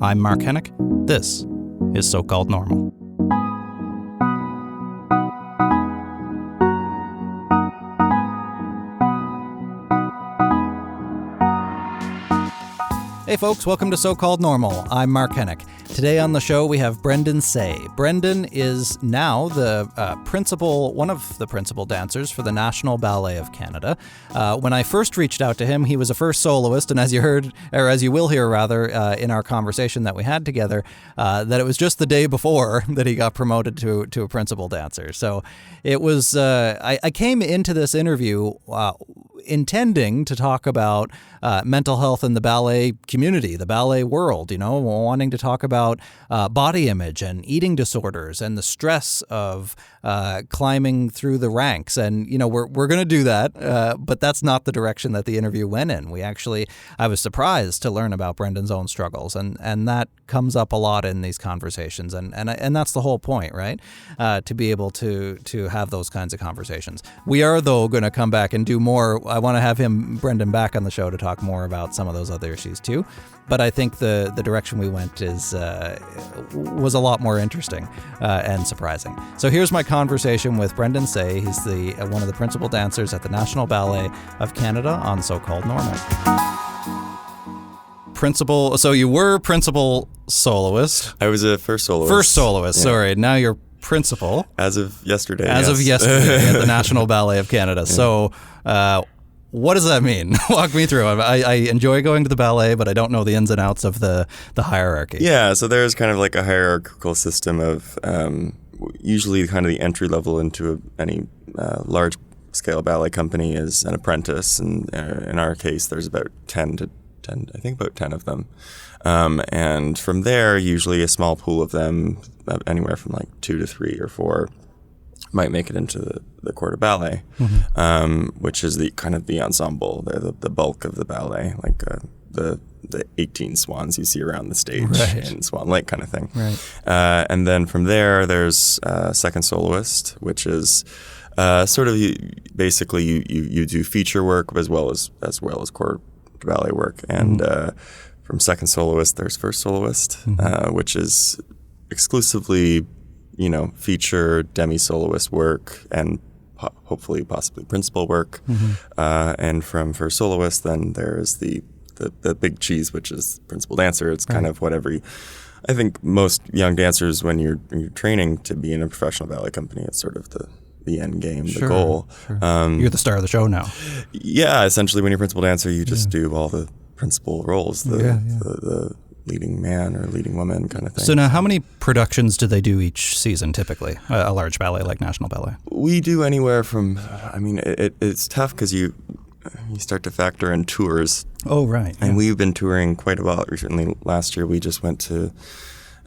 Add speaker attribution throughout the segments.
Speaker 1: I'm Mark Hennick. This is So-Called Normal. Hey folks, welcome to So-Called Normal. I'm Mark Hennick. Today on the show we have Brendan Saye. Brendan is now the one of the principal dancers for the National Ballet of Canada. When I first reached out to him, he was a first soloist, and as you will hear in our conversation that we had together, that it was just the day before that he got promoted to a principal dancer. So it was. I came into this interview intending to talk about mental health in the ballet community, the ballet world, wanting to talk about body image and eating disorders and the stress of climbing through the ranks. And, we're going to do that, but that's not the direction that the interview went in. I was surprised to learn about Brendan's own struggles, and that comes up a lot in these conversations. And that's the whole point, right? To be able to have those kinds of conversations. We are, though, going to come back and do more. I want to have Brendan, back on the show to talk more about some of those other issues too. But I think the direction we went was a lot more interesting and surprising. So here's my conversation with Brendan Saye. He's one of the principal dancers at the National Ballet of Canada on So-Called Normal. So you were principal soloist.
Speaker 2: I was a first soloist.
Speaker 1: Yeah. Sorry. Now you're principal.
Speaker 2: As of yesterday.
Speaker 1: Of yesterday at the National Ballet of Canada. Yeah. So what does that mean? Walk me through. I enjoy going to the ballet, but I don't know the ins and outs of the hierarchy.
Speaker 2: Yeah, so there's kind of like a hierarchical system of usually kind of the entry level into any large scale ballet company is an apprentice, and in our case there's about 10 of them. And from there, usually a small pool of them, anywhere from like 2 to 3 or 4, might make it into the corps de ballet, which is the kind of the ensemble, the bulk of the ballet, like the 18 swans you see around the stage in Swan Lake kind of thing. Right. And then from there, there's second soloist, which is sort of basically you do feature work as well as corps de ballet work. And from second soloist, there's first soloist, which is exclusively feature demi-soloist work and possibly principal work. And from first soloist, then there's the big cheese, which is principal dancer. It's kind of what I think most young dancers, when you're training to be in a professional ballet company, it's sort of the end game, the goal.
Speaker 1: Sure. You're the star of the show now.
Speaker 2: Yeah, essentially when you're principal dancer, you just do all the principal roles, the leading man or leading woman kind of thing.
Speaker 1: So now how many productions do they do each season typically, a large ballet like National Ballet?
Speaker 2: We do anywhere from, it's tough because you start to factor in tours.
Speaker 1: Oh, right.
Speaker 2: And we've been touring quite a while recently. Last year we just went to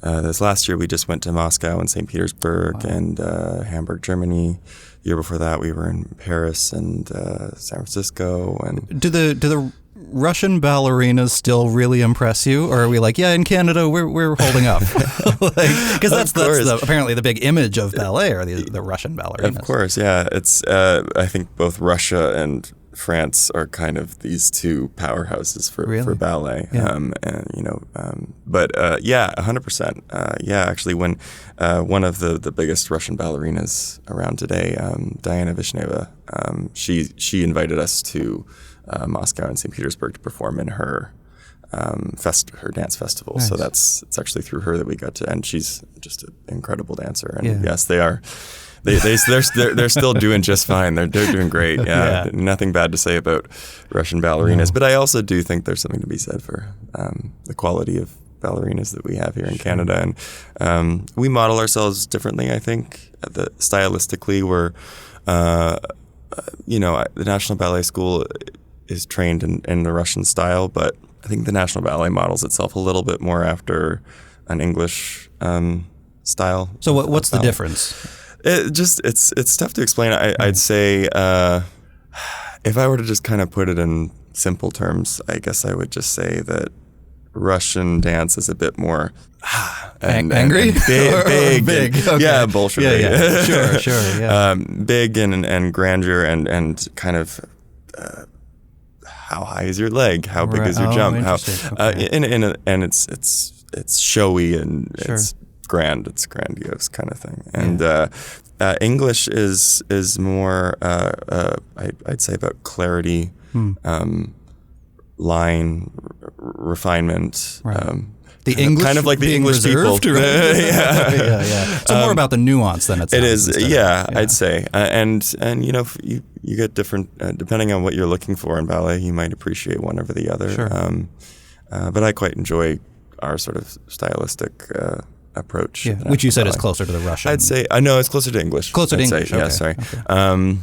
Speaker 2: Moscow and St. Petersburg and Hamburg, Germany. The year before that we were in Paris and San Francisco. And
Speaker 1: do the Russian ballerinas still really impress you, or are we like, in Canada we're holding up? Because that's apparently the big image of ballet, are the Russian ballerinas. Of course,
Speaker 2: yeah. It's I think both Russia and France are kind of these two powerhouses for ballet.
Speaker 1: Yeah.
Speaker 2: 100%. Actually, when one of the biggest Russian ballerinas around today, Diana Vishneva, she invited us to Moscow and St. Petersburg to perform in her her dance festival. Nice. So it's actually through her that we got to, and she's just an incredible dancer. And yes, they are. They're still doing just fine. They're doing great. Yeah, nothing bad to say about Russian ballerinas. No. But I also do think there's something to be said for the quality of ballerinas that we have here in Canada, and we model ourselves differently. I think stylistically, we're the National Ballet School is trained in the Russian style, but I think the National Ballet models itself a little bit more after an English style.
Speaker 1: So what's the difference?
Speaker 2: It's tough to explain. I'd say if I were to just kind of put it in simple terms, I guess I would just say that Russian dance is a bit more
Speaker 1: angry,
Speaker 2: and big. Okay. Yeah, Bolshevik.
Speaker 1: Yeah. Sure. Yeah.
Speaker 2: Big and grandeur and kind of how high is your leg? How big is your jump?
Speaker 1: Okay.
Speaker 2: And it's it's showy and
Speaker 1: Sure.
Speaker 2: it's grand. It's grandiose kind of thing. And English is more I'd say about clarity, line refinement.
Speaker 1: Right. The English,
Speaker 2: kind of like the English
Speaker 1: reserved,
Speaker 2: people.
Speaker 1: Right?
Speaker 2: yeah.
Speaker 1: So more about the nuance than it
Speaker 2: It is,
Speaker 1: sounds.
Speaker 2: I'd say, and you get different depending on what you're looking for in ballet. You might appreciate one over the other.
Speaker 1: Sure.
Speaker 2: But I quite enjoy our sort of stylistic approach.
Speaker 1: Yeah. Which you said is closer to the Russian.
Speaker 2: I'd say no, it's closer to English.
Speaker 1: Closer to English.
Speaker 2: Say. Yeah,
Speaker 1: okay.
Speaker 2: sorry.
Speaker 1: Okay.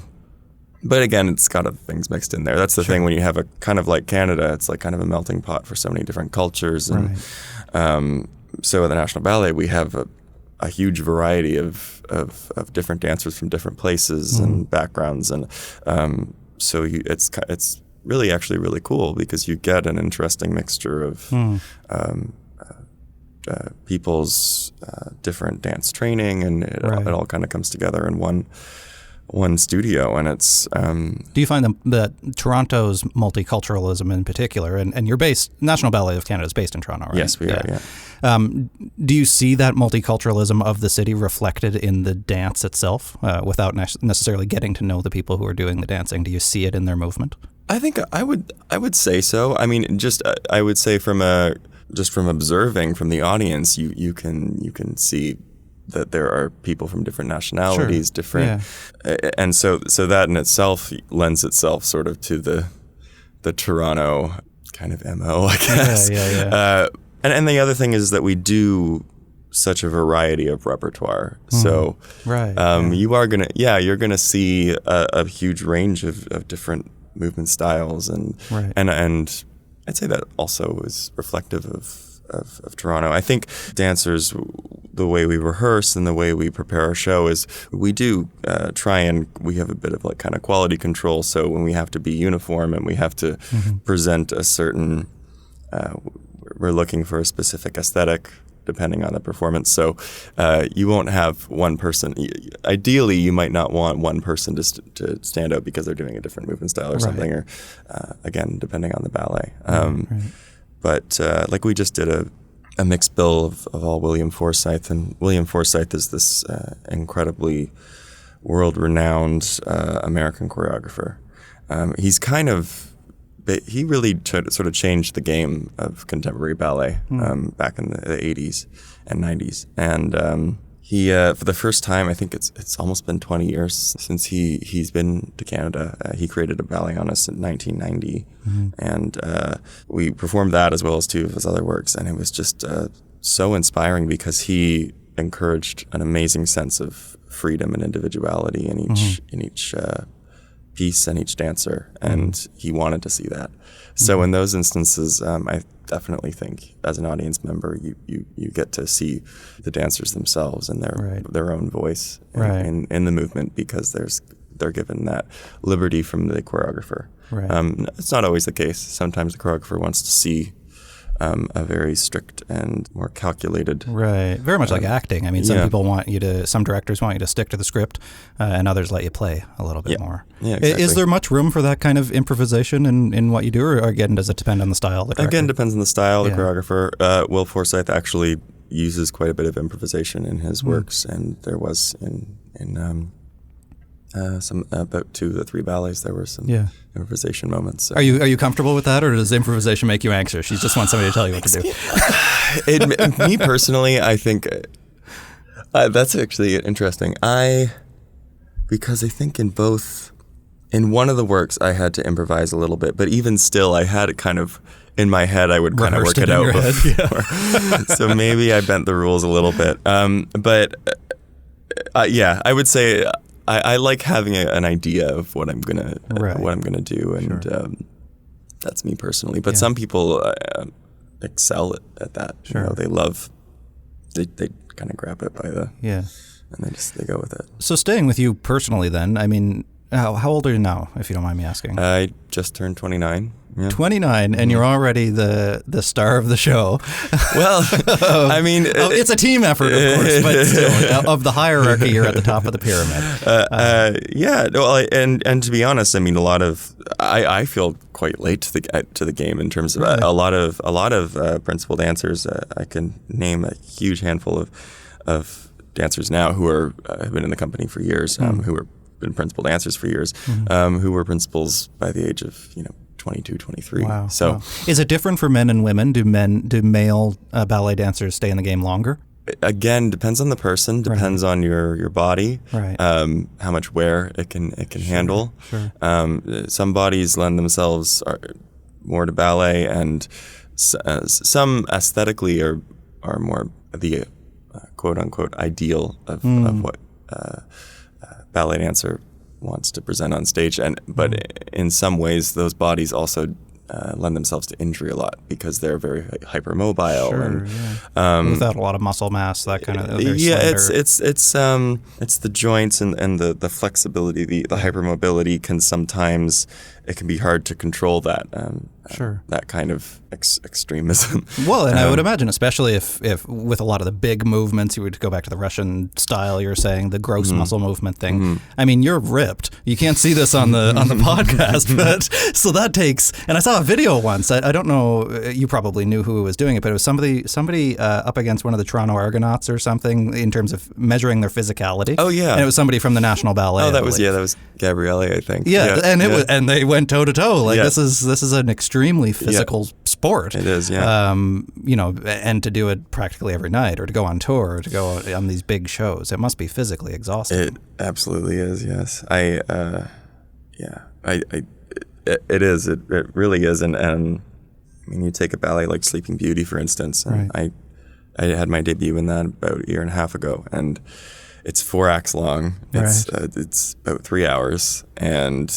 Speaker 2: But again, it's got other things mixed in there. That's the thing when you have a kind of like Canada, it's like kind of a melting pot for so many different cultures. And so at the National Ballet, we have a huge variety of different dancers from different places and backgrounds. And so it's really actually really cool because you get an interesting mixture of people's different dance training, and it all kind of comes together in one studio. And it's
Speaker 1: do you find that Toronto's multiculturalism in particular, and you're based, National Ballet of Canada is based in Toronto, right?
Speaker 2: Yes, we are, yeah.
Speaker 1: Do you see that multiculturalism of the city reflected in the dance itself without necessarily getting to know the people who are doing the dancing? Do you see it in their movement?
Speaker 2: I think I would say so. I mean, just I would say from observing from the audience, you can see that there are people from different nationalities, and so that in itself lends itself sort of to the Toronto kind of MO, I guess. And the other thing is that we do such a variety of repertoire. So you're gonna see a huge range of different movement styles, and I'd say that also is reflective of Toronto. I think dancers, the way we rehearse and the way we prepare our show is we do we have a bit of like kind of quality control. So when we have to be uniform and we have to present a certain, we're looking for a specific aesthetic depending on the performance. So you won't have one person. Ideally, you might not want one person to stand out because they're doing a different movement style or something, or again, depending on the ballet. But like we just did a mixed bill of all William Forsythe, and William Forsythe is this incredibly world-renowned American choreographer. He really sort of changed the game of contemporary ballet back in the 80s and 90s. And he, for the first time, I think it's almost been 20 years since he's been to Canada. He created a ballet on us in 1990. And we performed that as well as two of his other works. And it was just so inspiring because he encouraged an amazing sense of freedom and individuality in each piece and each dancer, and he wanted to see that. So in those instances, I definitely think as an audience member, you get to see the dancers themselves and their own voice in the movement because they're given that liberty from the choreographer. It's not always the case. Sometimes the choreographer wants to see a very strict and more calculated. Very much
Speaker 1: like acting. I mean, some directors want you to stick to the script, and others let you play a little bit more.
Speaker 2: Yeah, exactly.
Speaker 1: Is there much room for that kind of improvisation in what you do, or again, does it depend on the style of the director?
Speaker 2: Again, depends on the style of the choreographer. Will Forsythe actually uses quite a bit of improvisation in his works, and there was in some about 2 to 3 ballets there were some improvisation moments. So.
Speaker 1: Are you comfortable with that, or does improvisation make you anxious? You just want somebody to tell you what to
Speaker 2: do. Me personally, I think that's actually interesting. Because I think in one of the works I had to improvise a little bit, but even still I had it kind of in my head. I would kind of work it out before. So maybe I bent the rules a little bit. But I would say I like having an idea of what I'm gonna do, and that's me personally. But some people excel at that. You know, they love. They kind of grab it by the and they go with it.
Speaker 1: So staying with you personally, then, I mean, how old are you now, if you don't mind me asking?
Speaker 2: I just turned 29. Yeah.
Speaker 1: 29, and you're already the star of the show.
Speaker 2: Well, I mean,
Speaker 1: it's a team effort, of course, but still, of the hierarchy, you're at the top of the pyramid.
Speaker 2: Yeah. Well, and to be honest, I mean, I feel quite late to the game in terms of a lot of principal dancers. I can name a huge handful of dancers now who have been in the company for years, who have been principal dancers for years, who were principals by the age of 22, 23.
Speaker 1: Wow.
Speaker 2: So,
Speaker 1: wow. Is it different for men and women? Do male ballet dancers stay in the game longer?
Speaker 2: Again, depends on the person, depends on your body, how much wear it can handle.
Speaker 1: Sure.
Speaker 2: Some bodies lend themselves more to ballet, and some aesthetically are more the quote unquote ideal of what ballet dancer wants to present on stage, but in some ways those bodies also lend themselves to injury a lot because they're very hypermobile
Speaker 1: without a lot of muscle mass, that kind of
Speaker 2: it's the joints and the flexibility, the hypermobility it can be hard to control that that kind of extremism.
Speaker 1: Well, and I would imagine, especially if with a lot of the big movements, you would go back to the Russian style, you're saying the gross muscle movement thing. I mean, you're ripped. You can't see this on the podcast, but so that takes. And I saw a video once. I don't know. You probably knew who was doing it, but it was somebody up against one of the Toronto Argonauts or something in terms of measuring their physicality.
Speaker 2: Oh yeah,
Speaker 1: and it was somebody from the National Ballet.
Speaker 2: Oh, that was Gabriele, I think.
Speaker 1: Yeah, and it was, and they went toe to toe. Like this is an extremely physical sport.
Speaker 2: It is, yeah.
Speaker 1: And to do it practically every night, or to go on tour, or to go on these big shows, it must be physically exhausting.
Speaker 2: It absolutely is. Yes, it is. It really is. And I mean, you take a ballet like Sleeping Beauty, for instance. And I had my debut in that about a year and a half ago, and it's 4 acts long. It's about 3 hours, and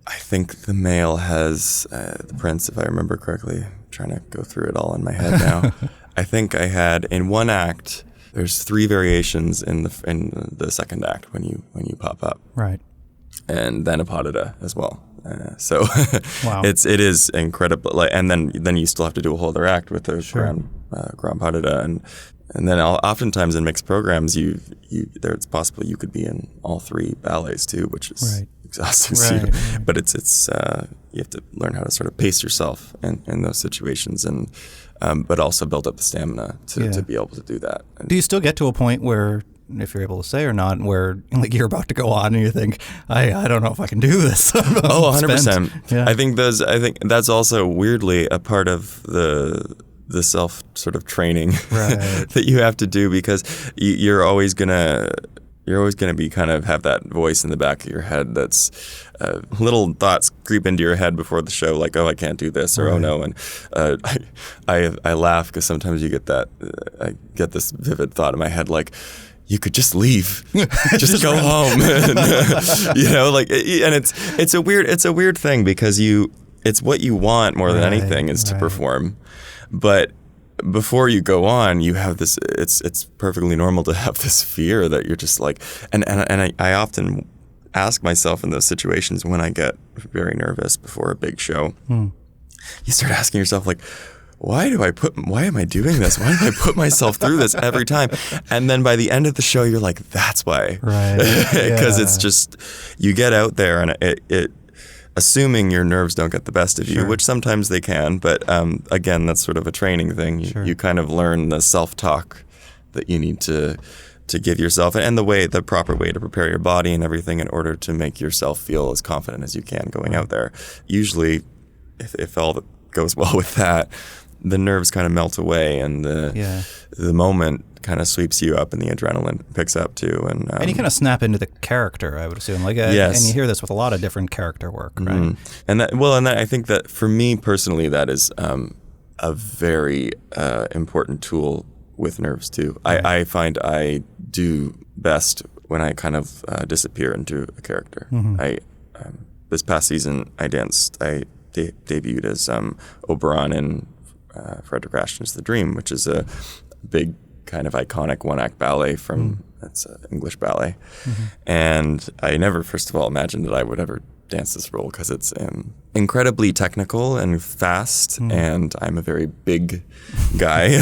Speaker 2: I think the male has the Prince, if I remember correctly. I'm trying to go through it all in my head now. I think I had in one act. There's 3 variations in the second act when you pop up.
Speaker 1: Right.
Speaker 2: And then a pas de deux as well. So
Speaker 1: wow.
Speaker 2: it is incredible. Like, and then you still have to do a whole other act with the grand pas de deux, and then oftentimes in mixed programs, it's possible you could be in all 3 ballets too, which is exhausting.
Speaker 1: Right.
Speaker 2: But it's you have to learn how to sort of pace yourself in those situations, and but also build up the stamina to be able to do that.
Speaker 1: Do you still get to a point where, if you're able to say or not, where like you're about to go on and you think, I don't know if I can do this?
Speaker 2: 100%. Yeah. I think that's also weirdly a part of the self sort of training that you have to do, because you're always gonna be kind of have that voice in the back of your head that's little thoughts creep into your head before the show, like, oh, I can't do this, or oh no. And I laugh because sometimes you get that I get this vivid thought in my head, like, you could just leave, just go home, and, and it's a weird thing, because it's what you want more than anything is to perform. But before you go on, you have this. It's perfectly normal to have this fear that you're just like, and I often ask myself in those situations when I get very nervous before a big show. You start asking yourself, like, why am I doing this? Why do I put myself through this every time? And then by the end of the show, you're like, that's why, because it's just, you get out there and it assuming your nerves don't get the best of you, which sometimes they can, but again, that's sort of a training thing. You kind of learn the self-talk that you need to give yourself, and the proper way to prepare your body and everything in order to make yourself feel as confident as you can going out there. Usually, if all that goes well with that, the nerves kind of melt away, and the moment kind of sweeps you up, and the adrenaline picks up too, and you kind
Speaker 1: of snap into the character, I would assume. And you hear this with a lot of different character work, right?
Speaker 2: And I think that for me personally, that is a very important tool with nerves too. I find I do best when I kind of disappear into a character. This past season, I debuted as Oberon in Frederick Ashton's The Dream, which is a big kind of iconic one-act ballet from it's English ballet, and I never, first of all, imagined that I would ever dance this role because it's incredibly technical and fast, and I'm a very big guy,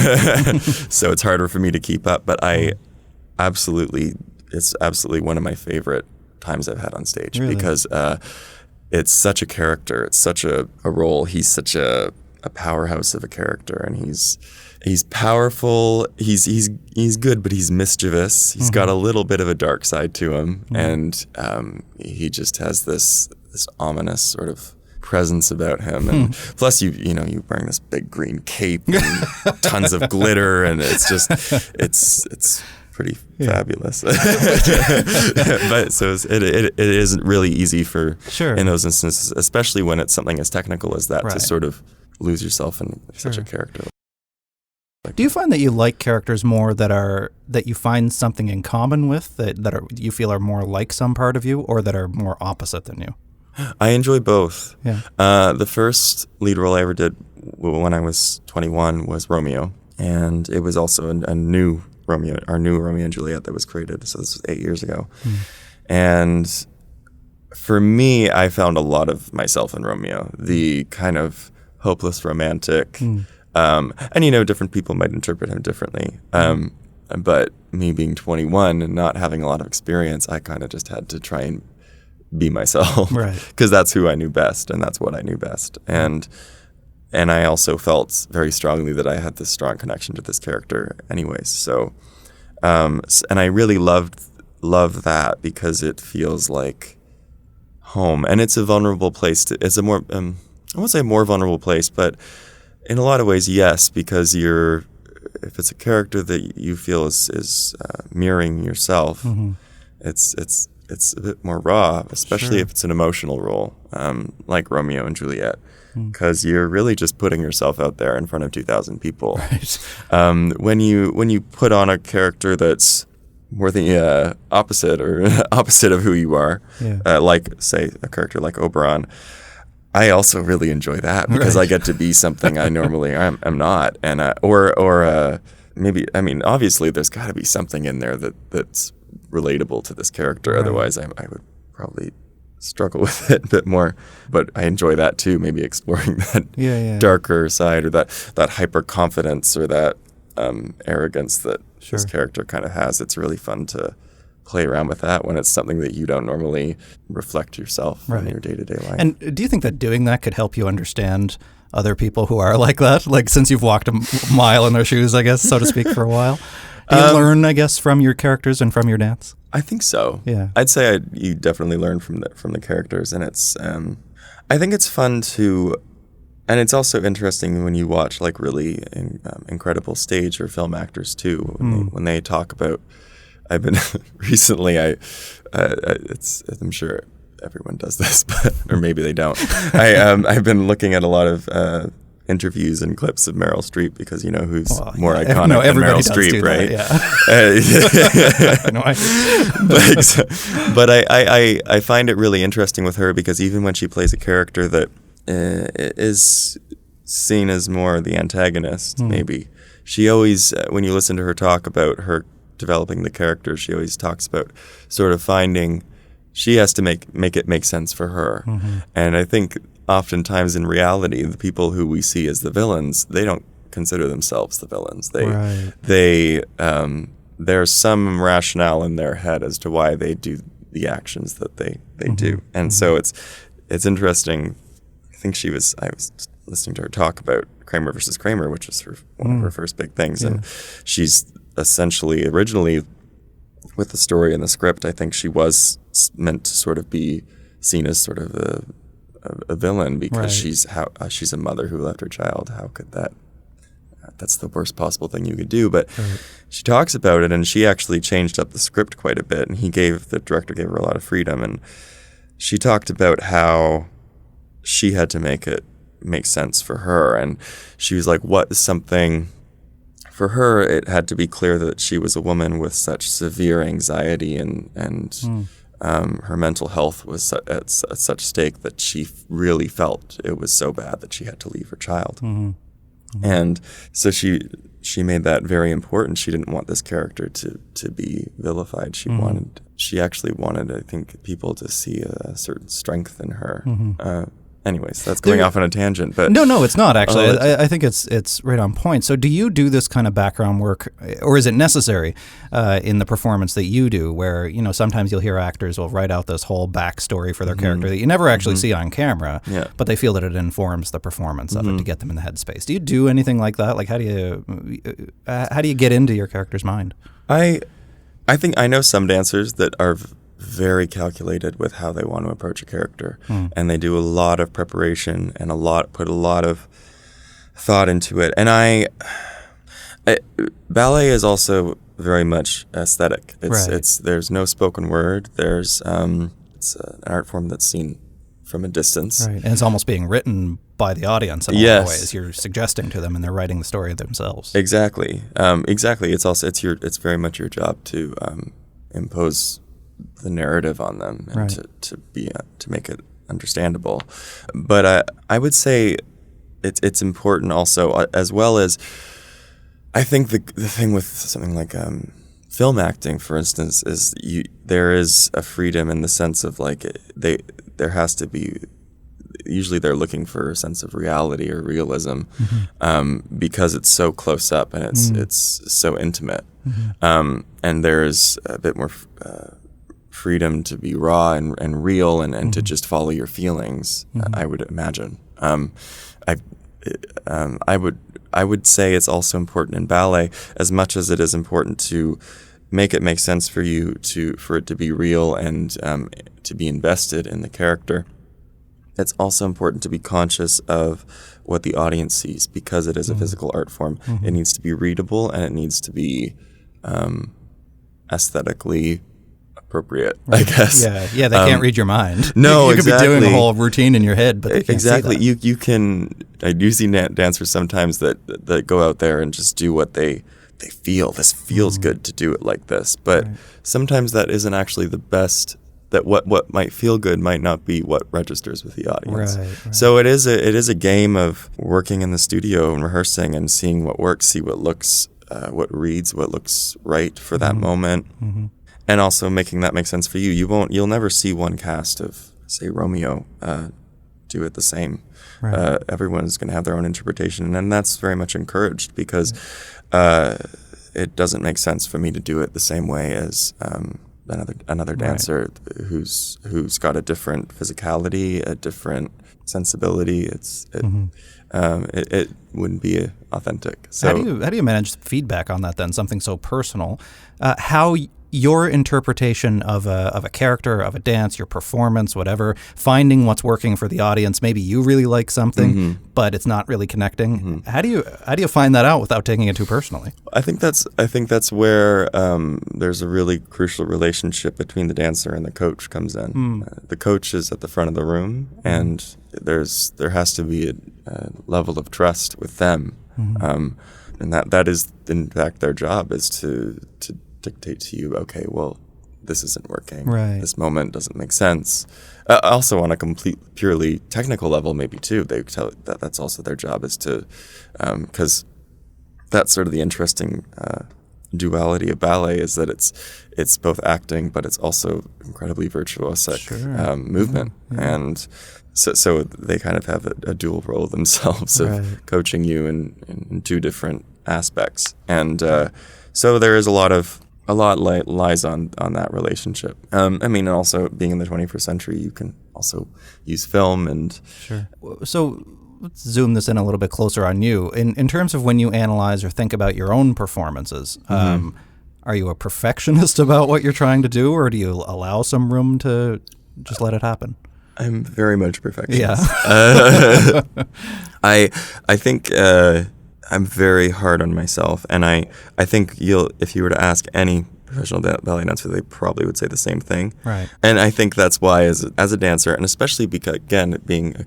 Speaker 2: so it's harder for me to keep up. But it's absolutely one of my favorite times I've had on stage because it's such a character. It's such a role. He's such a powerhouse of a character, and he's powerful. He's good, but he's mischievous. He's got a little bit of a dark side to him, and he just has this ominous sort of presence about him. And plus, you wearing this big green cape and tons of glitter, and it's pretty fabulous. But so it isn't really easy in those instances, especially when it's something as technical as that, to sort of lose yourself in such a character.
Speaker 1: Do you find that you like characters more that you find something in common with, that you feel are more like some part of you, or that are more opposite than you?
Speaker 2: I enjoy both.
Speaker 1: Yeah.
Speaker 2: The first lead role I ever did when I was 21 was Romeo, and it was also a new Romeo, our new Romeo and Juliet that was created. So this was 8 years ago. And for me, I found a lot of myself in Romeo, the kind of hopeless romantic. And different people might interpret him differently. But me being 21 and not having a lot of experience, I kind of just had to try and be myself,
Speaker 1: right?
Speaker 2: Because that's who I knew best, and that's what I knew best. And I also felt very strongly that I had this strong connection to this character, anyways. So, and I really love that because it feels like home, and it's a vulnerable place. It's a more I won't say a more vulnerable place, but in a lot of ways, yes, because if it's a character that you feel is mirroring yourself, it's a bit more raw, especially if it's an emotional role, like Romeo and Juliet, because you're really just putting yourself out there in front of 2,000 people.
Speaker 1: Right.
Speaker 2: When you put on a character that's more the opposite of who you are, like say a character like Oberon, I also really enjoy that because I get to be something I normally am not, and maybe, I mean, obviously there's got to be something in there that's relatable to this character. Otherwise, I would probably struggle with it a bit more. But I enjoy that too. Maybe exploring that darker side, or that hyper confidence, or that arrogance that this character kind of has. It's really fun to play around with that when it's something that you don't normally reflect yourself in your day-to-day life.
Speaker 1: And do you think that doing that could help you understand other people who are like that? Like, since you've walked a mile in their shoes, I guess, so to speak, for a while? Do you learn, I guess, from your characters and from your dance?
Speaker 2: I think so.
Speaker 1: Yeah.
Speaker 2: I'd say you definitely learn from the characters, and it's I think it's fun to, and it's also interesting when you watch like really incredible stage or film actors too, when they talk about. I've been recently. I'm sure everyone does this, or maybe they don't. I've been looking at a lot of interviews and clips of Meryl Streep, because you know who's more iconic than Meryl Streep, right? But I find it really interesting with her, because even when she plays a character that is seen as more the antagonist, maybe, she always, when you listen to her talk about her developing the character, she always talks about sort of finding, she has to make it make sense for her. And I think oftentimes in reality, the people who we see as the villains, they don't consider themselves the villains. There's some rationale in their head as to why they do the actions that they do. And so it's interesting. I was listening to her talk about Kramer versus Kramer, which was one of her first big things. And she's essentially, originally, with the story and the script, I think she was meant to sort of be seen as sort of a villain, because she's a mother who left her child. How could that's the worst possible thing you could do. But she talks about it, and she actually changed up the script quite a bit, and the director gave her a lot of freedom, and she talked about how she had to make it make sense for her. And she was like, what is something, for her, it had to be clear that she was a woman with such severe anxiety, and her mental health was at such stake that she really felt it was so bad that she had to leave her child. And so she made that very important. She didn't want this character to be vilified. She actually wanted, I think, people to see a certain strength in her. Anyways, that's going off on a tangent, but
Speaker 1: no, it's not actually. I think it's right on point. So, do you do this kind of background work, or is it necessary in the performance that you do? Where sometimes you'll hear actors will write out this whole backstory for their character that you never actually see on camera, but they feel that it informs the performance of it to get them in the headspace. Do you do anything like that? Like, how do you get into your character's mind?
Speaker 2: I think I know some dancers that are very calculated with how they want to approach a character, and they do a lot of preparation and put a lot of thought into it. And ballet is also very much aesthetic. There's no spoken word. It's an art form that's seen from a distance,
Speaker 1: right? And it's almost being written by the audience in a lot of ways. You're suggesting to them, and they're writing the story themselves.
Speaker 2: Exactly. It's very much your job to impose the narrative on them and to make it understandable. But I would say it's important also, as well as I think the thing with something like film acting, for instance, is there is a freedom in the sense of like there has to be. Usually they're looking for a sense of reality or realism because it's so close up and it's so intimate, and there's a bit more freedom to be raw and real and to just follow your feelings. I would imagine. I would say it's also important in ballet, as much as it is important to make it make sense for you for it to be real and to be invested in the character. It's also important to be conscious of what the audience sees, because it is a physical art form. It needs to be readable, and it needs to be aesthetically appropriate, I guess.
Speaker 1: Yeah, they can't read your mind.
Speaker 2: No,
Speaker 1: you could be doing a whole routine in your head, but they can't see that.
Speaker 2: You can. I do see dancers sometimes that go out there and just do what they feel. This feels good to do it like this, but sometimes that isn't actually the best. That what might feel good might not be what registers with the audience. Right. So it is a game of working in the studio and rehearsing and seeing what works, see what looks, what reads, what looks right for that moment, and also making that make sense for you. You'll never see one cast of, say, Romeo do it the same. Right. Everyone's going to have their own interpretation, and that's very much encouraged, because it doesn't make sense for me to do it the same way as another dancer who's got a different physicality, a different sensibility. It wouldn't be authentic. So
Speaker 1: how do you manage feedback on that then? Something so personal. How your interpretation of a character, of a dance, your performance, whatever, finding what's working for the audience. Maybe you really like something, but it's not really connecting. How do you find that out without taking it too personally?
Speaker 2: I think that's where there's a really crucial relationship between the dancer and the coach comes in. The coach is at the front of the room, and there has to be a level of trust with them, and that is in fact their job, is to dictate to you, okay, well, this isn't working. Right. This moment doesn't make sense. Also, on a purely technical level, maybe too, they tell that's also their job, is to, because that's sort of the interesting duality of ballet, is that it's both acting, but it's also incredibly virtuosic movement, and so they kind of have a dual role themselves of coaching you in two different aspects, and so there is a lot lies on that relationship. And also being in the 21st century, you can also use film and. Sure.
Speaker 1: So let's zoom this in a little bit closer on you. In terms of when you analyze or think about your own performances, are you a perfectionist about what you're trying to do, or do you allow some room to just let it happen?
Speaker 2: I'm very much a perfectionist. Yeah. I think. I'm very hard on myself, and I think if you were to ask any professional ballet dancer, they probably would say the same thing. Right. And I think that's why, as a dancer, and especially because, again, it being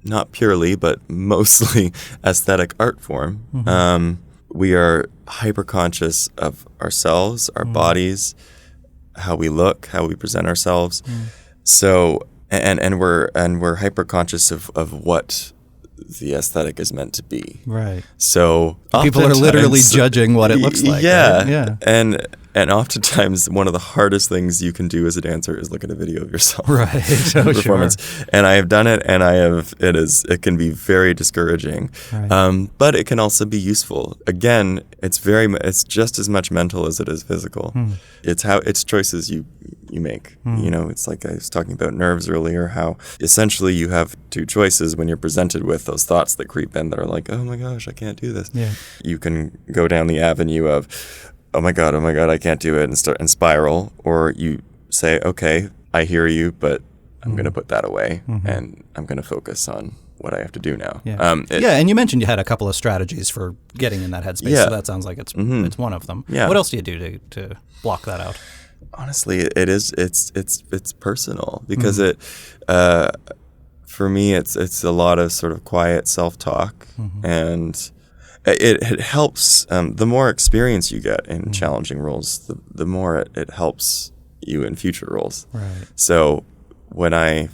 Speaker 2: not purely, but mostly aesthetic art form, we are hyper conscious of ourselves, our bodies, how we look, how we present ourselves. So, and we're hyper conscious of what the aesthetic is meant to be.
Speaker 1: Right.
Speaker 2: So
Speaker 1: people are literally judging what it looks like.
Speaker 2: Yeah.
Speaker 1: Right? Yeah.
Speaker 2: And oftentimes one of the hardest things you can do as a dancer is look at a video of yourself.
Speaker 1: Right. Oh,
Speaker 2: performance.
Speaker 1: Sure.
Speaker 2: And I have done it, and it can be very discouraging.
Speaker 1: Right.
Speaker 2: But it can also be useful. Again, it's just as much mental as it is physical. It's choices you make. It's like I was talking about nerves earlier, how essentially you have two choices when you're presented with those thoughts that creep in that are like, oh my gosh, I can't do this.
Speaker 1: Yeah.
Speaker 2: You can go down the avenue of, oh my God, I can't do it, and spiral, or you say, okay, I hear you, but I'm going to put that away, and I'm going to focus on what I have to do now.
Speaker 1: Yeah. And you mentioned you had a couple of strategies for getting in that headspace, so that sounds like it's one of them. Yeah. What else do you do to block that out?
Speaker 2: Honestly, it's personal, because for me, it's a lot of sort of quiet self-talk, and it helps. The more experience you get in challenging roles, the more it helps you in future roles.
Speaker 1: Right.
Speaker 2: So when I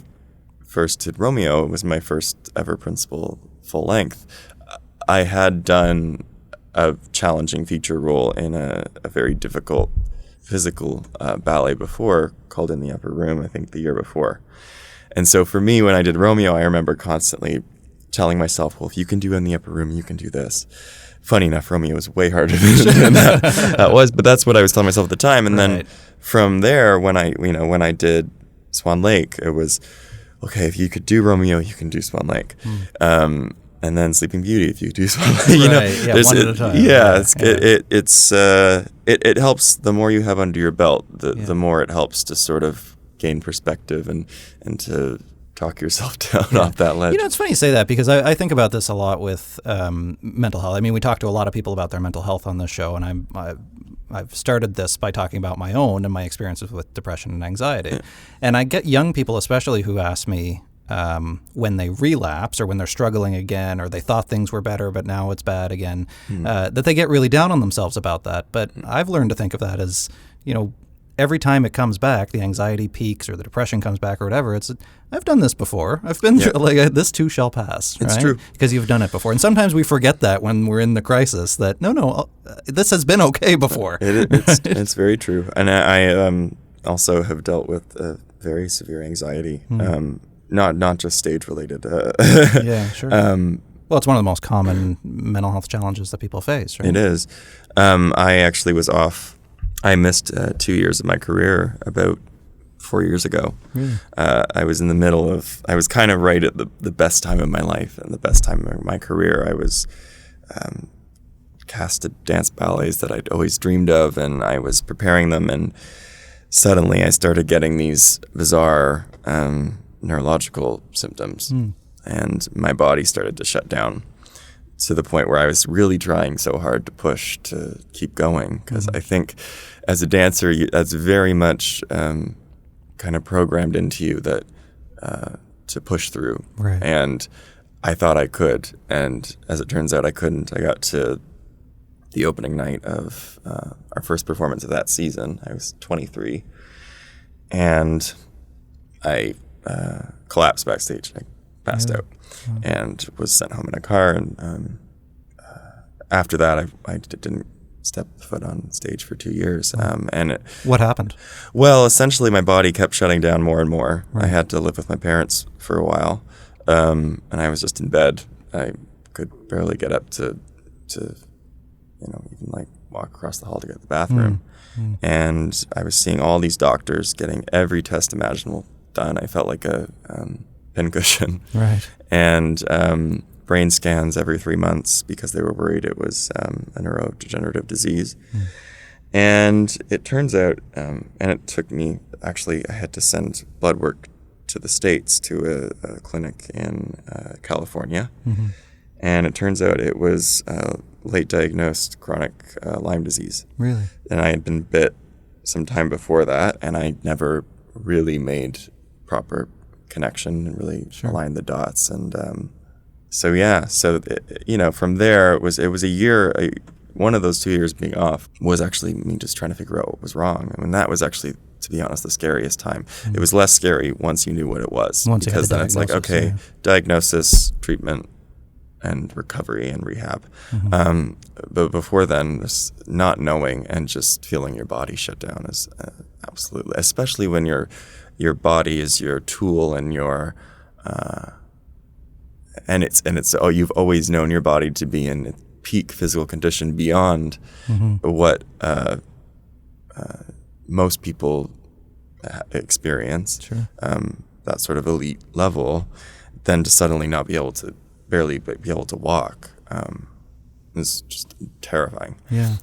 Speaker 2: first did Romeo, it was my first ever principal full length. I had done a challenging feature role in a very difficult physical ballet before, called In the Upper Room, I think the year before. And so for me, when I did Romeo, I remember constantly telling myself, well, if you can do In the Upper Room, you can do this. Funny enough, Romeo was way harder than that was, but that's what I was telling myself at the time. And then from there, when I did Swan Lake, it was, okay, if you could do Romeo, you can do Swan Lake. And then Sleeping Beauty, if you do Swan Lake,
Speaker 1: one at a time.
Speaker 2: It helps. The more you have under your belt, the more it helps to sort of gain perspective and to talk yourself down off that ledge.
Speaker 1: It's funny you say that, because I think about this a lot with mental health. I mean, we talk to a lot of people about their mental health on this show, and I've started this by talking about my own and my experiences with depression and anxiety. Yeah. And I get young people especially who ask me when they relapse or when they're struggling again, or they thought things were better but now it's bad again, that they get really down on themselves about that. But I've learned to think of that as, every time it comes back, the anxiety peaks or the depression comes back or whatever, I've done this before. I've been through, this too shall pass.
Speaker 2: It's
Speaker 1: right?
Speaker 2: true.
Speaker 1: Because you've done it before. And sometimes we forget that when we're in the crisis, that no, this has been okay before.
Speaker 2: It's very true. And I also have dealt with very severe anxiety, not just stage related.
Speaker 1: Yeah, sure. Well, it's one of the most common mental health challenges that people face, right?
Speaker 2: It is. I actually was off. I missed 2 years of my career about 4 years ago. Really? I was in the middle of, I was kind of right at the best time of my life and the best time of my career. I was cast to dance ballets that I'd always dreamed of, and I was preparing them, and suddenly I started getting these bizarre neurological symptoms, and my body started to shut down to the point where I was really trying so hard to push to keep going, because I think as a dancer, that's very much kind of programmed into you that to push through.
Speaker 1: Right.
Speaker 2: And I thought I could, and as it turns out, I couldn't. I got to the opening night of our first performance of that season. I was 23, and I collapsed backstage. I passed out and was sent home in a car. And after that, I didn't step foot on stage for 2 years.
Speaker 1: What happened?
Speaker 2: Well, essentially, my body kept shutting down more and more.
Speaker 1: Right.
Speaker 2: I had to live with my parents for a while, and I was just in bed. I could barely get up to even like walk across the hall to get to the bathroom. And I was seeing all these doctors getting every test imaginable done. I felt like a pincushion.
Speaker 1: Right.
Speaker 2: And brain scans every 3 months because they were worried it was a neurodegenerative disease. And it turns out, and it took me, actually, I had to send blood work to the States to a clinic in California. And it turns out it was late diagnosed chronic Lyme disease.
Speaker 1: Really?
Speaker 2: And I had been bit some time before that, and I never really made proper connection and really aligned the dots. And from there it was a year. One of those 2 years being off was actually me just trying to figure out what was wrong. I mean, that was actually, to be honest, the scariest time. It was less scary once you knew what it was, because then it's like, okay, diagnosis, treatment, and recovery and rehab. But before then, this not knowing and just feeling your body shut down is absolutely, especially when your body is your tool and your and it's you've always known your body to be in peak physical condition beyond what most people experience.
Speaker 1: Sure.
Speaker 2: That sort of elite level, then to suddenly not be able to barely be able to walk is just terrifying.
Speaker 1: Yeah.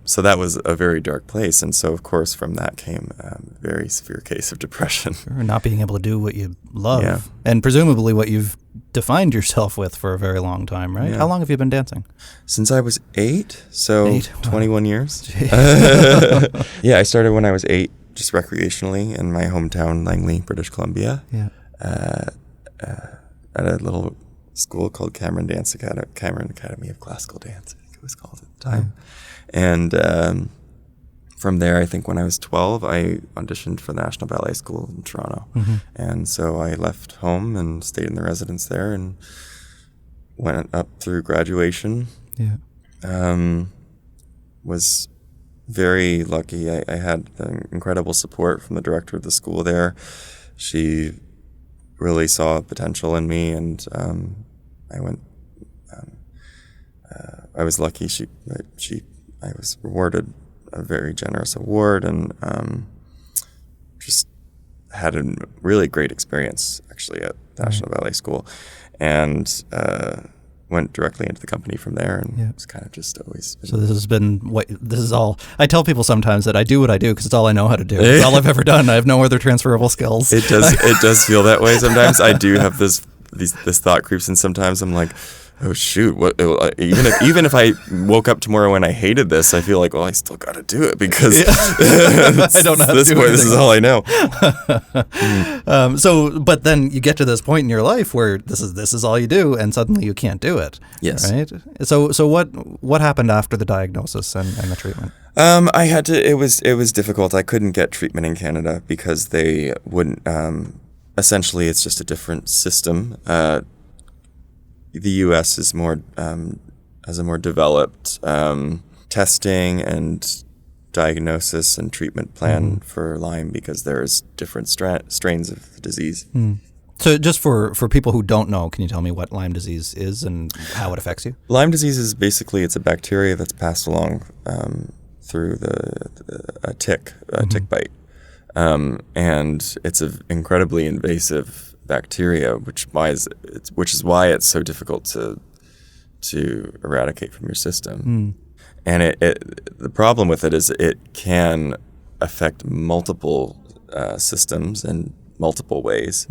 Speaker 2: So that was a very dark place, and so of course from that came a very severe case of depression.
Speaker 1: Sure. Not being able to do what you love,
Speaker 2: Yeah.
Speaker 1: and presumably what you've defined yourself with for a very long time, right?
Speaker 2: Yeah.
Speaker 1: How long have you been dancing?
Speaker 2: Since I was 8, so
Speaker 1: 8? Wow.
Speaker 2: 21 years. Yeah, I started when I was 8, just recreationally in my hometown, Langley, British Columbia.
Speaker 1: Yeah.
Speaker 2: At a little school called Cameron Academy of Classical Dance, I think it was called at the time. And from there, I think when I was 12, I auditioned for the National Ballet School in Toronto. And so I left home and stayed in the residence there and went up through graduation.
Speaker 1: Yeah.
Speaker 2: Was very lucky. I had incredible support from the director of the school there. She really saw potential in me, and I went. I was lucky. I was rewarded a very generous award, and just had a really great experience actually at National Ballet School, and went directly into the company from there, and it's kind of just always been.
Speaker 1: So this is all, I tell people sometimes that I do what I do because it's all I know how to do. It's all I've ever done. I have no other transferable skills.
Speaker 2: It does feel that way sometimes. I do have this thought creeps, and sometimes I'm like, oh shoot, what? Even if I woke up tomorrow and I hated this, I feel like, well, I still got to do it because
Speaker 1: I don't know how to do
Speaker 2: this is all I know.
Speaker 1: But then you get to this point in your life where this is all you do, and suddenly you can't do it.
Speaker 2: Yes.
Speaker 1: Right. So what happened after the diagnosis and the treatment?
Speaker 2: I had to. It was difficult. I couldn't get treatment in Canada because they wouldn't. Essentially, it's just a different system. The U.S. is has a more developed testing and diagnosis and treatment plan for Lyme because there's different strains of the disease.
Speaker 1: So just for people who don't know, can you tell me what Lyme disease is and how it affects you?
Speaker 2: Lyme disease is basically it's a bacteria that's passed along through a tick bite, and it's an incredibly invasive bacteria, which is why it's so difficult to eradicate from your system. And the problem with it is it can affect multiple systems in multiple ways,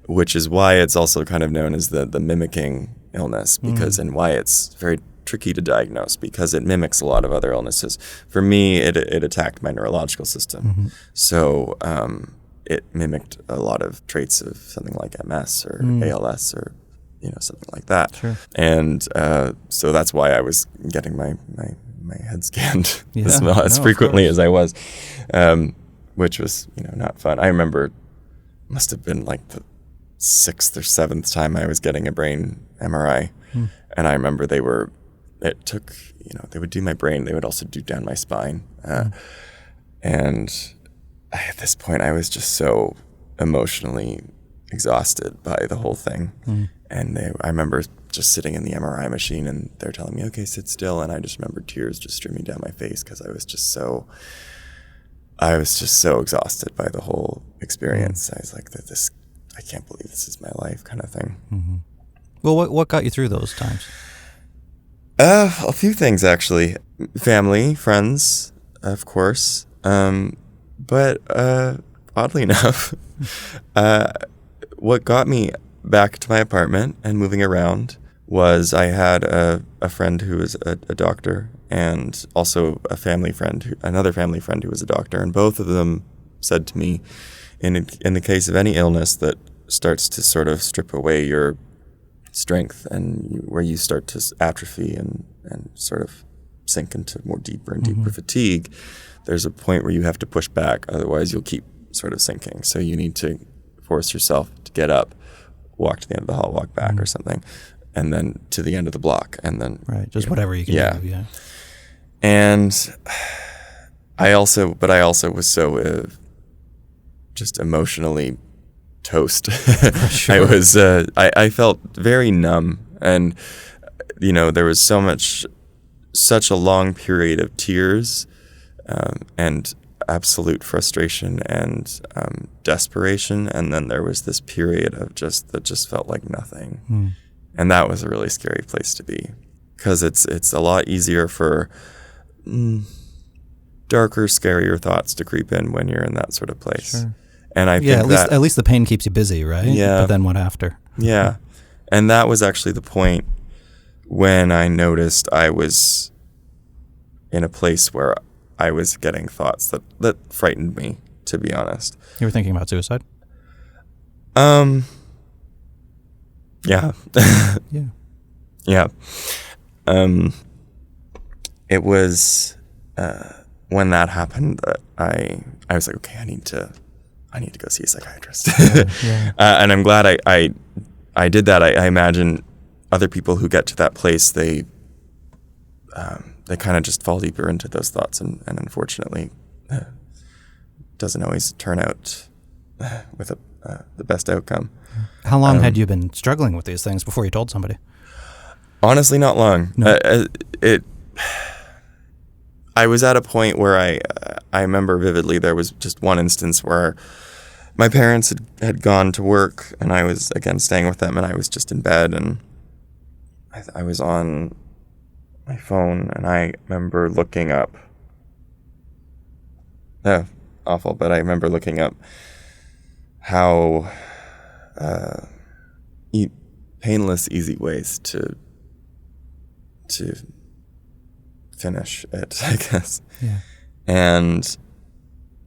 Speaker 2: which is why it's also kind of known as the mimicking illness, because and why it's very tricky to diagnose because it mimics a lot of other illnesses. For me, it attacked my neurological system, so it mimicked a lot of traits of something like MS or ALS or something like that.
Speaker 1: Sure.
Speaker 2: And so that's why I was getting my head scanned as frequently as I was, which was not fun. I remember it must have been like the 6th or 7th time I was getting a brain MRI, and I remember they would do my brain, they would also do down my spine, and at this point I was just so emotionally exhausted by the whole thing. And I remember just sitting in the MRI machine and they're telling me, okay, sit still. And I just remember tears just streaming down my face because I was just so exhausted by the whole experience. I was like, I can't believe this is my life kind of thing.
Speaker 1: Well, what got you through those times?
Speaker 2: A few things, actually. Family, friends, of course. But oddly enough, what got me back to my apartment and moving around was I had a friend who was a doctor and also another family friend who was a doctor. And both of them said to me, in the case of any illness that starts to sort of strip away your strength and where you start to atrophy and sort of sink into more deeper and deeper fatigue, there's a point where you have to push back. Otherwise, you'll keep sort of sinking. So you need to force yourself to get up, walk to the end of the hall, walk back or something. and then to the end of the block, and then
Speaker 1: right, just whatever you can do. Yeah.
Speaker 2: And I also was so just emotionally toast. Sure. I felt very numb, and there was such a long period of tears and absolute frustration and desperation, and then there was this period of that just felt like nothing. And that was a really scary place to be, because it's a lot easier for darker, scarier thoughts to creep in when you're in that sort of place.
Speaker 1: Sure.
Speaker 2: And I think
Speaker 1: at least the pain keeps you busy, right?
Speaker 2: Yeah.
Speaker 1: But then what after?
Speaker 2: Yeah. And that was actually the point when I noticed I was in a place where I was getting thoughts that frightened me, to be honest.
Speaker 1: You were thinking about suicide?
Speaker 2: Yeah.
Speaker 1: Yeah.
Speaker 2: Yeah. It was when that happened that I was like, okay, I need to go see a psychiatrist. Yeah. And I'm glad I did that. I imagine other people who get to that place, they kind of just fall deeper into those thoughts, and unfortunately, doesn't always turn out with the best outcome.
Speaker 1: How long had you been struggling with these things before you told somebody?
Speaker 2: Honestly, not long. No. I was at a point where I remember vividly there was just one instance where my parents had gone to work, and I was, again, staying with them, and I was just in bed, and I was on my phone, and I remember looking up. Awful, but I remember looking up how painless, easy ways to finish it, I guess. Yeah. And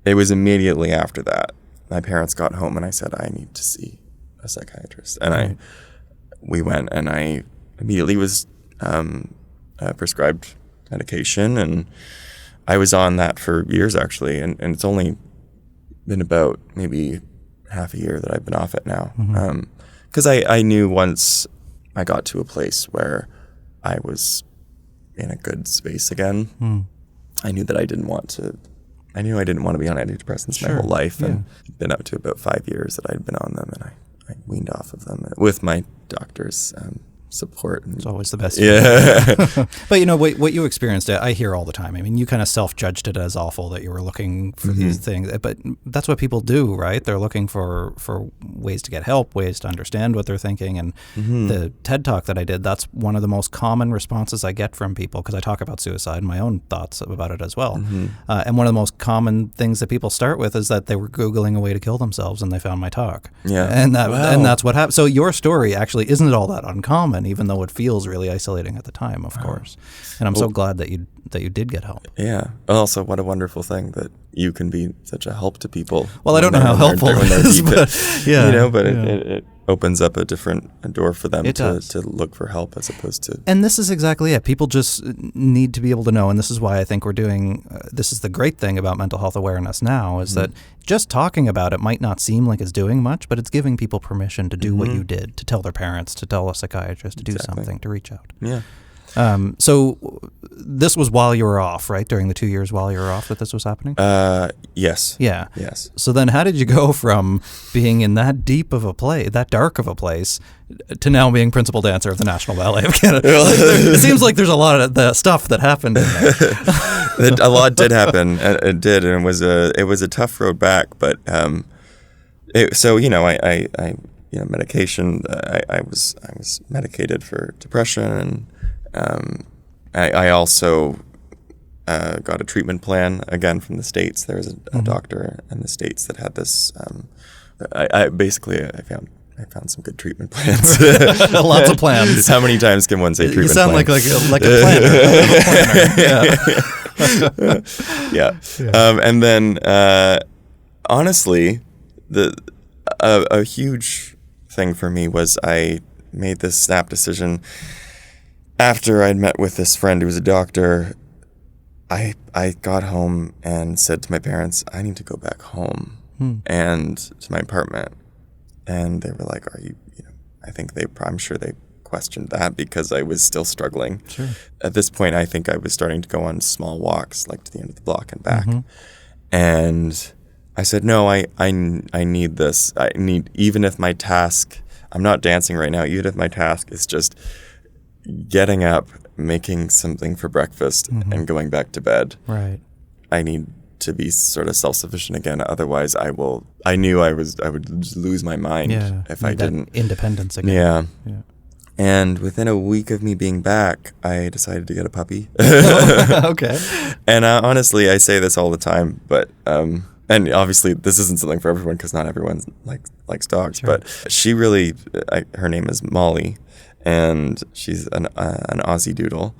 Speaker 2: it was immediately after that my parents got home, and I said, I need to see a psychiatrist. And we went, and I immediately was prescribed medication, and I was on that for years, actually, and it's only been about maybe half a year that I've been off it now. Because I knew once I got to a place where I was in a good space again, I knew that I didn't want to be on antidepressants my whole life, and it'd been up to about 5 years that I'd been on them, and I weaned off of them with my doctor's support.
Speaker 1: It's always the best.
Speaker 2: Yeah.
Speaker 1: But what you experienced, I hear all the time. I mean, you kind of self-judged it as awful that you were looking for these things, but that's what people do, right? They're looking for ways to get help, ways to understand what they're thinking. And the TED Talk that I did, that's one of the most common responses I get from people, because I talk about suicide and my own thoughts about it as well. And one of the most common things that people start with is that they were Googling a way to kill themselves and they found my talk.
Speaker 2: Yeah.
Speaker 1: And that's what happened. So your story actually isn't all that uncommon, even though it feels really isolating at the time, of course. And I'm so glad that you did get help.
Speaker 2: Yeah. Also, what a wonderful thing that you can be such a help to people.
Speaker 1: Well, I don't know how helpful it is, but yeah.
Speaker 2: It opens up a door for them to look for help, as opposed to...
Speaker 1: And this is exactly it. People just need to be able to know, and this is why I think we're doing... this is the great thing about mental health awareness now, is that just talking about it might not seem like it's doing much, but it's giving people permission to do what you did, to tell their parents, to tell a psychiatrist, to do something, to reach out.
Speaker 2: Yeah.
Speaker 1: So this was while you were off, right? During the 2 years while you were off that this was happening?
Speaker 2: Yes.
Speaker 1: Yeah.
Speaker 2: Yes.
Speaker 1: So then how did you go from being in that dark of a place, to now being principal dancer of the National Ballet of Canada? It seems like there's a lot of the stuff that happened in there.
Speaker 2: A lot did happen. It did, and it was a tough road back. But medication. I was medicated for depression, and I also got a treatment plan, again, from the States. There was a doctor in the States that had this. I found some good treatment plans.
Speaker 1: Lots of plans.
Speaker 2: How many times can one say treatment plan?
Speaker 1: You sound like a planner.
Speaker 2: Yeah. And then, honestly, a huge thing for me was I made this snap decision after I'd met with this friend who was a doctor. I got home and said to my parents, I need to go back home and to my apartment. And they were like, I'm sure they questioned that because I was still struggling.
Speaker 1: Sure.
Speaker 2: At this point, I think I was starting to go on small walks, like to the end of the block and back.
Speaker 1: Mm-hmm.
Speaker 2: And I said, no, I need this. I need, even if my task, I'm not dancing right now, even if my task is just getting up, making something for breakfast, and going back to bed.
Speaker 1: Right.
Speaker 2: I need to be sort of self-sufficient again. Otherwise, I knew I would just lose my mind if I didn't.
Speaker 1: Independence again.
Speaker 2: Yeah. And within a week of me being back, I decided to get a puppy.
Speaker 1: Okay.
Speaker 2: And honestly, I say this all the time, but and obviously this isn't something for everyone because not everyone likes dogs. Sure. But she really, her name is Molly, and she's an Aussie Doodle.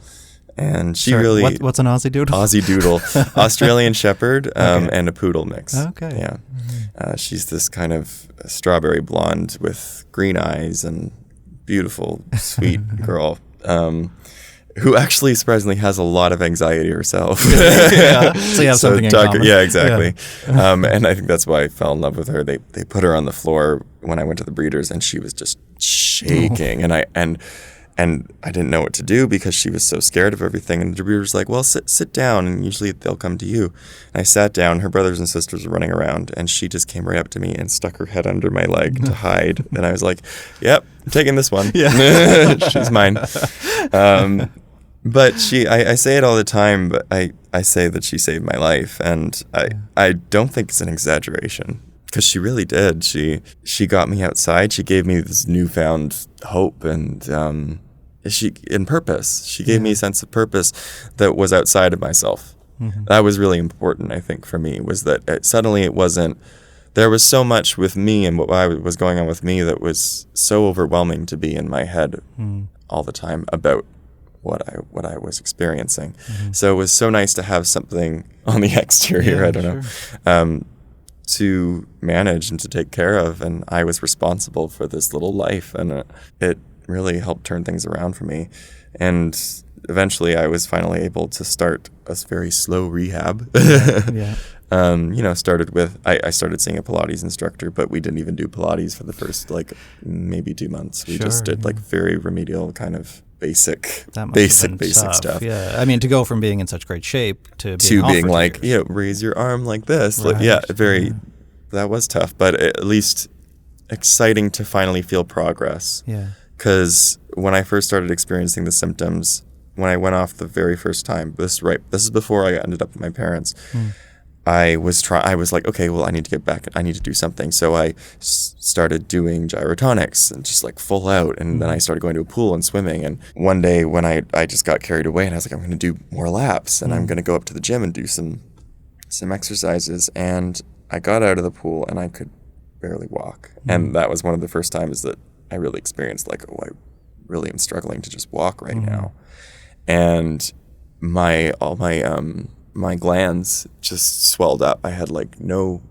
Speaker 2: And she really...
Speaker 1: What's an Aussie Doodle?
Speaker 2: Aussie Doodle. Australian Shepherd and a Poodle mix.
Speaker 1: Okay.
Speaker 2: Yeah. She's this kind of strawberry blonde with green eyes and beautiful, sweet girl who actually surprisingly has a lot of anxiety herself.
Speaker 1: Yeah. So you have something in common.
Speaker 2: Yeah, exactly. Yeah. And I think that's why I fell in love with her. They put her on the floor when I went to the breeders, and she was just shaking. And I didn't know what to do because she was so scared of everything. And the breeder's like, well, sit down, and usually they'll come to you. And I sat down. Her brothers and sisters were running around, and she just came right up to me and stuck her head under my leg to hide. And I was like, yep, I'm taking this one. Yeah. She's mine. But I say it all the time, but I say that she saved my life. And I don't think it's an exaggeration. Because she really did. She got me outside. She gave me this newfound hope and purpose. She gave me a sense of purpose that was outside of myself. Mm-hmm. That was really important, I think, for me, was that suddenly it wasn't, there was so much with me and what was going on with me that was so overwhelming to be in my head all the time about what I was experiencing. Mm-hmm. So it was so nice to have something on the exterior, I don't know, to manage and to take care of. And I was responsible for this little life, and it really helped turn things around for me. And eventually I was finally able to start a very slow rehab. Started with, I started seeing a Pilates instructor, but we didn't even do Pilates for the first maybe 2 months. We just did very remedial kind of basic stuff.
Speaker 1: Yeah, I mean, to go from being in such great shape to
Speaker 2: being like, raise your arm like this. Right. That was tough, but at least exciting to finally feel progress. Yeah. Because when I first started experiencing the symptoms, when I went off the very first time, this is before I ended up with my parents. I was like, okay, well, I need to get back. I need to do something. So I started doing gyrotonics and just full out. And then I started going to a pool and swimming. And one day when I just got carried away, and I was like, I'm going to do more laps, and I'm going to go up to the gym and do some exercises. And I got out of the pool and I could barely walk. And that was one of the first times that I really experienced I really am struggling to just walk right now. And my glands just swelled up. I had no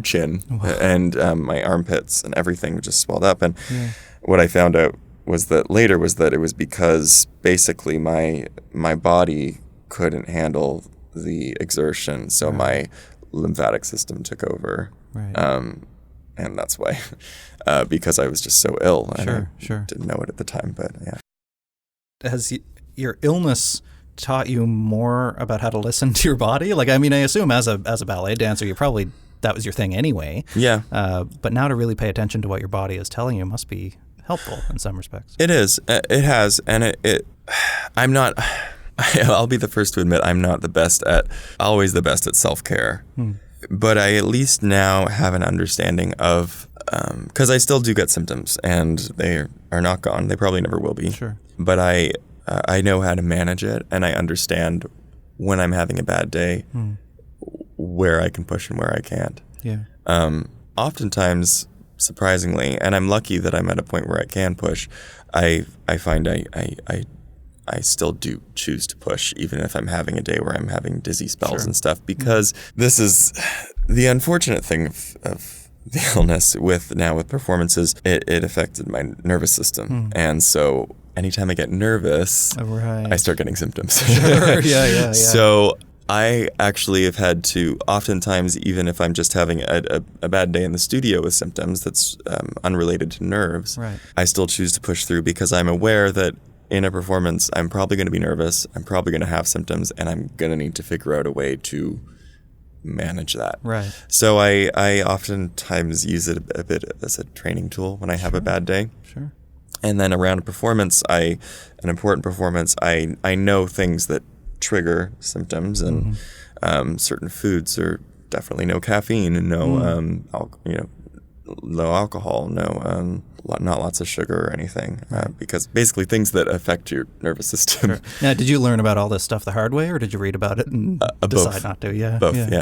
Speaker 2: chin. Wow. And my armpits and everything just swelled up. And what I found out was that it was because basically my body couldn't handle the exertion, so my lymphatic system took over. Right. And that's why, because I was just so ill. And I didn't know it at the time, but yeah.
Speaker 1: Has your illness taught you more about how to listen to your body? I assume as a ballet dancer, that was your thing anyway. Yeah. But now to really pay attention to what your body is telling you must be helpful in some respects.
Speaker 2: It is. It has. And I'm not, I'll be the first to admit I'm not always the best at self-care. But I at least now have an understanding of, because I still do get symptoms and they are not gone. They probably never will be. Sure. But I know how to manage it, and I understand when I'm having a bad day where I can push and where I can't. Yeah. Oftentimes, surprisingly, and I'm lucky that I'm at a point where I can push, I find I still do choose to push, even if I'm having a day where I'm having dizzy spells and stuff, because this is the unfortunate thing of the illness with performances. It affected my nervous system. And so anytime I get nervous, I start getting symptoms.
Speaker 1: Yeah.
Speaker 2: So I actually have had to, oftentimes, even if I'm just having a bad day in the studio with symptoms that's unrelated to nerves,
Speaker 1: right.
Speaker 2: I still choose to push through because I'm aware that in a performance, I'm probably going to be nervous, I'm probably going to have symptoms, and I'm going to need to figure out a way to manage that.
Speaker 1: Right.
Speaker 2: So I oftentimes use it a bit as a training tool when I have a bad day.
Speaker 1: Sure.
Speaker 2: And then around a performance, an important performance, I know things that trigger symptoms, and certain foods are definitely no caffeine and no low alcohol, not lots of sugar or anything, because basically things that affect your nervous system.
Speaker 1: Sure. Now, did you learn about all this stuff the hard way, or did you read about it and decide not to? Yeah,
Speaker 2: both. Yeah.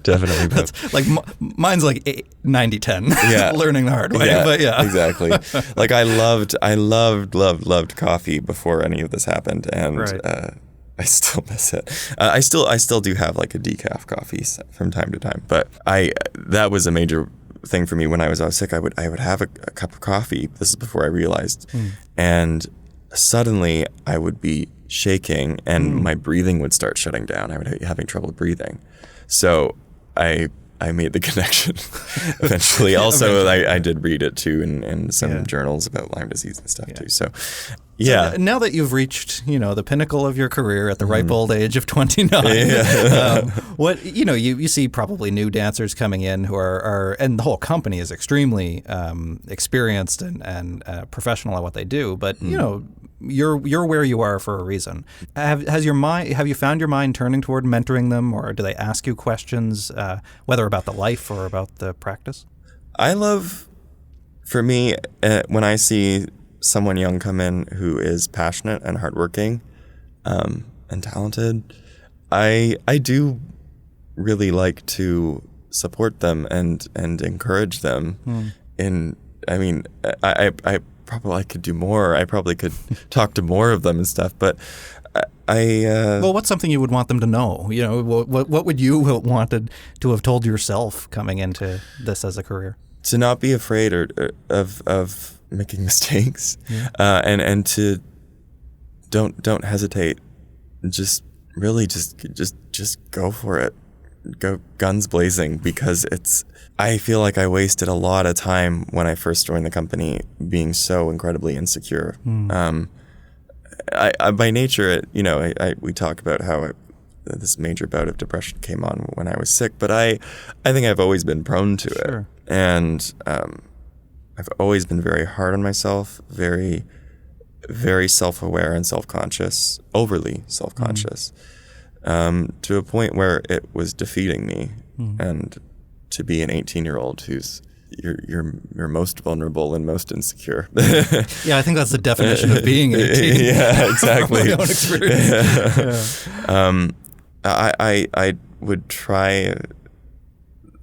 Speaker 2: Definitely both.
Speaker 1: Like mine's like 90-10.
Speaker 2: Yeah.
Speaker 1: Learning the hard way.
Speaker 2: Yeah,
Speaker 1: but yeah,
Speaker 2: exactly. Like I loved coffee before any of this happened, and
Speaker 1: right.
Speaker 2: I still miss it. I still do have like a decaf coffee from time to time, but that was a major thing for me when I was sick. I would have a cup of coffee. This is before I realized, and suddenly I would be shaking, and my breathing would start shutting down. I would be having trouble breathing. So I made the connection eventually. Also, I did read it too in some journals about Lyme disease and stuff too. So, yeah.
Speaker 1: So now that you've reached, the pinnacle of your career at the ripe old age of 29, what you see probably new dancers coming in who are and the whole company is extremely experienced and professional at what they do. But you're where you are for a reason. Have you found your mind turning toward mentoring them, or do they ask you questions, whether about the life or about the practice?
Speaker 2: I love, for me, when I see someone young come in who is passionate and hardworking and talented, I do really like to support them and encourage them. I probably could do more. I probably could talk to more of them and stuff, but well, what's something
Speaker 1: you would want them to know? What would you have wanted to have told yourself coming into this as a career?
Speaker 2: To not be afraid of making mistakes, and to don't hesitate. Just go for it. Go guns blazing, because I feel like I wasted a lot of time when I first joined the company being so incredibly insecure. I by nature, we talk about how this major bout of depression came on when I was sick, but I think I've always been prone to it, and I've always been very hard on myself, very, very self-aware and self-conscious, overly self-conscious, to a point where it was defeating me. And to be an 18-year-old who's you're most vulnerable and most insecure.
Speaker 1: Yeah, I think that's the definition of being 18.
Speaker 2: Yeah, exactly.
Speaker 1: From my own experience.
Speaker 2: I would try,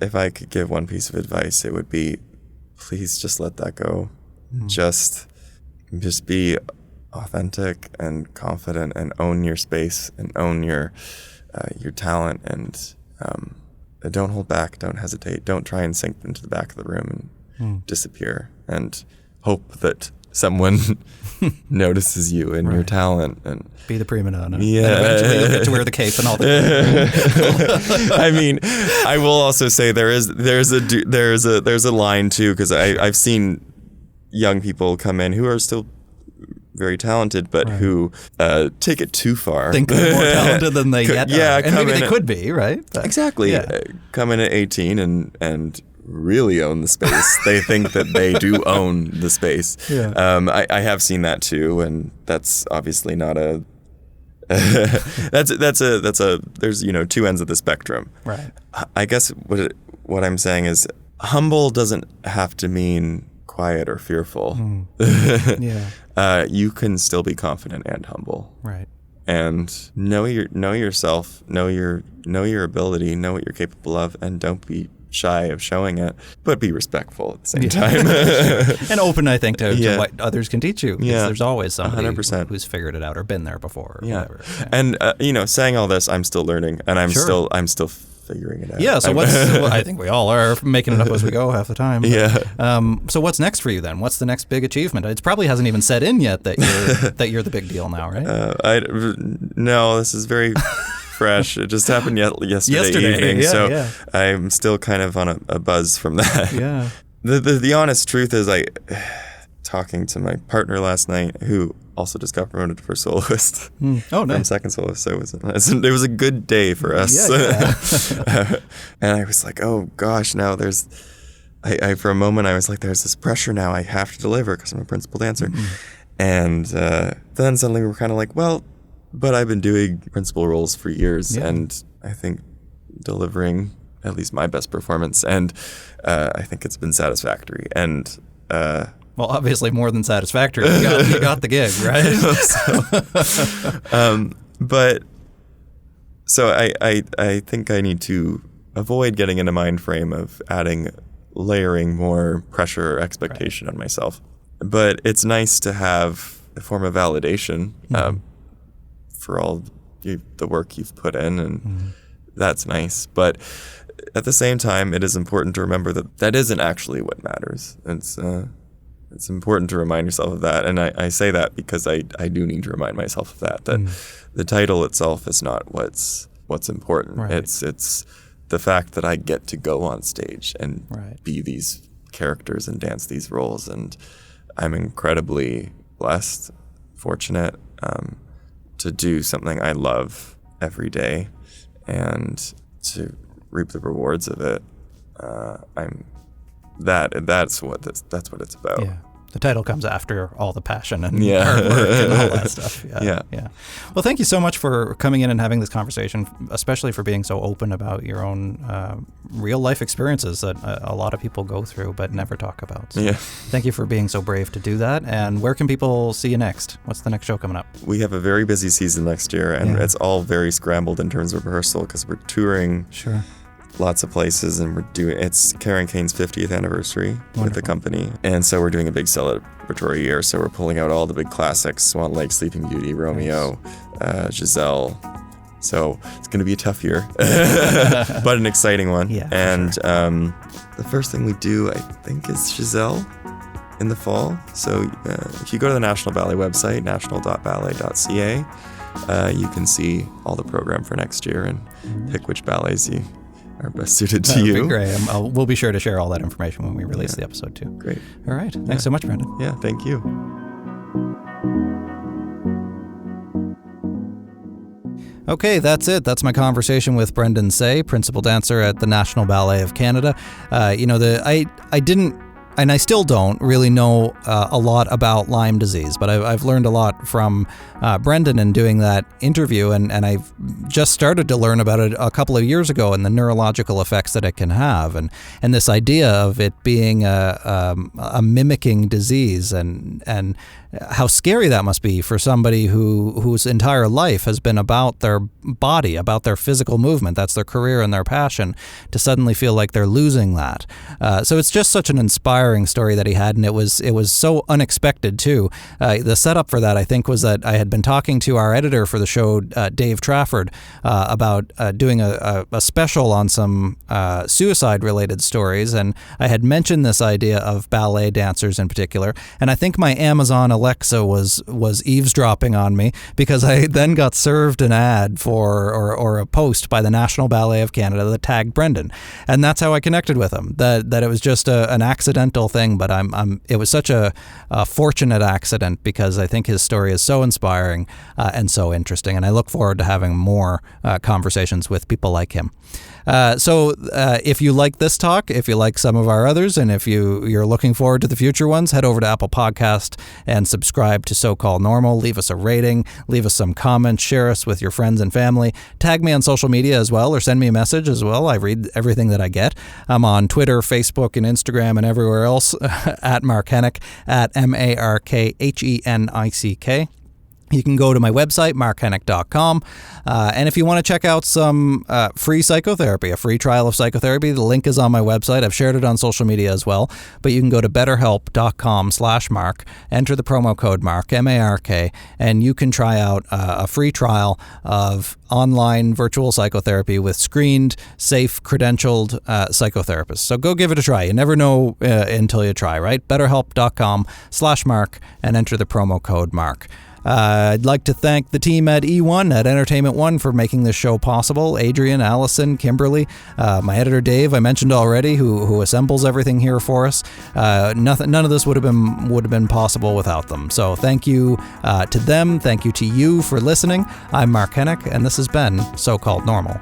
Speaker 2: if I could give one piece of advice, it would be, please just let that go. Just be authentic and confident, and own your space and own your talent, and don't hold back, don't hesitate, don't try and sink into the back of the room and disappear and hope that someone notices you and your talent, and
Speaker 1: be the prima donna.
Speaker 2: Yeah,
Speaker 1: and eventually you'll get to wear the cape and all the.
Speaker 2: I mean, I will also say there's a line too, because I've seen young people come in who are still very talented, but who take it too far.
Speaker 1: Think they're more talented than they yet are. And maybe they could be, right? But,
Speaker 2: exactly. Come in at 18 and really own the space. They think that they do own the space. I have seen that too, and that's obviously not a that's there's two ends of the spectrum.
Speaker 1: Right.
Speaker 2: I guess what I'm saying is, humble doesn't have to mean quiet or fearful. You can still be confident and humble.
Speaker 1: Right.
Speaker 2: And know yourself, know your ability, know what you're capable of, and don't be shy of showing it, but be respectful at the same time.
Speaker 1: And open, I think, to what others can teach you. Because there's always somebody
Speaker 2: 100%.
Speaker 1: who's figured it out or been there before. Or whatever.
Speaker 2: And saying all this, I'm still learning, and I'm still figuring it out.
Speaker 1: Yeah. So I think we all are making it up as we go half the time. But, so what's next for you then? What's the next big achievement? It probably hasn't even set in yet that you're the big deal now, right?
Speaker 2: No, this is very fresh. It just happened yesterday evening, so I'm still kind of on a buzz from that.
Speaker 1: Yeah.
Speaker 2: The honest truth is, talking to my partner last night, who also just got promoted for soloist.
Speaker 1: Oh, nice.
Speaker 2: From second soloist, so it was a good day for us. And I was like, oh gosh, now I for a moment I was like, there's this pressure now. I have to deliver because I'm a principal dancer. And then suddenly we were kind of like, well, but I've been doing principal roles for years, and I think delivering at least my best performance, and I think it's been satisfactory. And
Speaker 1: well, obviously more than satisfactory. You got the gig, right?
Speaker 2: But so I think I need to avoid getting in a mind frame of layering more pressure or expectation on myself. But it's nice to have a form of validation for all the work you've put in, and that's nice. But at the same time, it is important to remember that isn't actually what matters. It's important to remind yourself of that. And I say that because I do need to remind myself of that the title itself is not what's important. Right. It's the fact that I get to go on stage and be these characters and dance these roles. And I'm incredibly blessed, fortunate to do something I love every day and to reap the rewards of it. That's what it's about.
Speaker 1: Yeah. The title comes after all the passion and hard work and all that stuff. Yeah. Well, thank you so much for coming in and having this conversation, especially for being so open about your own real life experiences that a lot of people go through but never talk about. So thank you for being so brave to do that. And where can people see you next? What's the next show coming up? We have a very busy season next year, and it's all very scrambled in terms of rehearsal because we're touring. Sure. Lots of places, and it's Karen Kain's 50th anniversary with the company, and so we're doing a big celebratory year. So we're pulling out all the big classics: Swan Lake, Sleeping Beauty, Romeo, Giselle. So it's going to be a tough year, but an exciting one. Yeah, and the first thing we do, I think, is Giselle in the fall. So if you go to the National Ballet website, national.ballet.ca, you can see all the program for next year and pick which ballets you are best suited to you. That'd be great. We'll be sure to share all that information when we release the episode too. Great. All right. Thanks so much, Brendan. Yeah, thank you. Okay, that's it. That's my conversation with Brendan Saye, principal dancer at the National Ballet of Canada. I didn't, and I still don't really know a lot about Lyme disease, but I've learned a lot from Brendan in doing that interview, and I've just started to learn about it a couple of years ago and the neurological effects that it can have, and this idea of it being a mimicking disease, and how scary that must be for somebody whose entire life has been about their body, about their physical movement. That's their career and their passion, to suddenly feel like they're losing that. So it's just such an inspiring story that he had, and it was so unexpected too. The setup for that, I think, was that I had been talking to our editor for the show, Dave Trafford, about doing a special on some suicide-related stories, and I had mentioned this idea of ballet dancers in particular, and I think my Amazon Alexa was eavesdropping on me, because I then got served an ad or a post by the National Ballet of Canada that tagged Brendan, and that's how I connected with him. That it was just an accidental thing, but it was such a fortunate accident, because I think his story is so inspiring and so interesting, and I look forward to having more conversations with people like him. So if you like this talk, if you like some of our others, and if you're looking forward to the future ones, head over to Apple Podcast and subscribe to So-Called Normal. Leave us a rating, leave us some comments, share us with your friends and family. Tag me on social media as well, or send me a message as well. I read everything that I get. I'm on Twitter, Facebook, and Instagram, and everywhere else at Mark Hennick, at MarkHenick. You can go to my website, markhennick.com, and if you want to check out some free psychotherapy, a free trial of psychotherapy, the link is on my website. I've shared it on social media as well, but you can go to betterhelp.com/Mark, enter the promo code Mark, M-A-R-K, and you can try out a free trial of online virtual psychotherapy with screened, safe, credentialed psychotherapists. So go give it a try. You never know until you try, right? betterhelp.com/Mark, and enter the promo code Mark. I'd like to thank the team at E1, at Entertainment One, for making this show possible. Adrian, Allison, Kimberly, my editor Dave, I mentioned already, who assembles everything here for us. None of this would have been possible without them. So thank you to them. Thank you to you for listening. I'm Mark Hennick, and this has been So-Called Normal.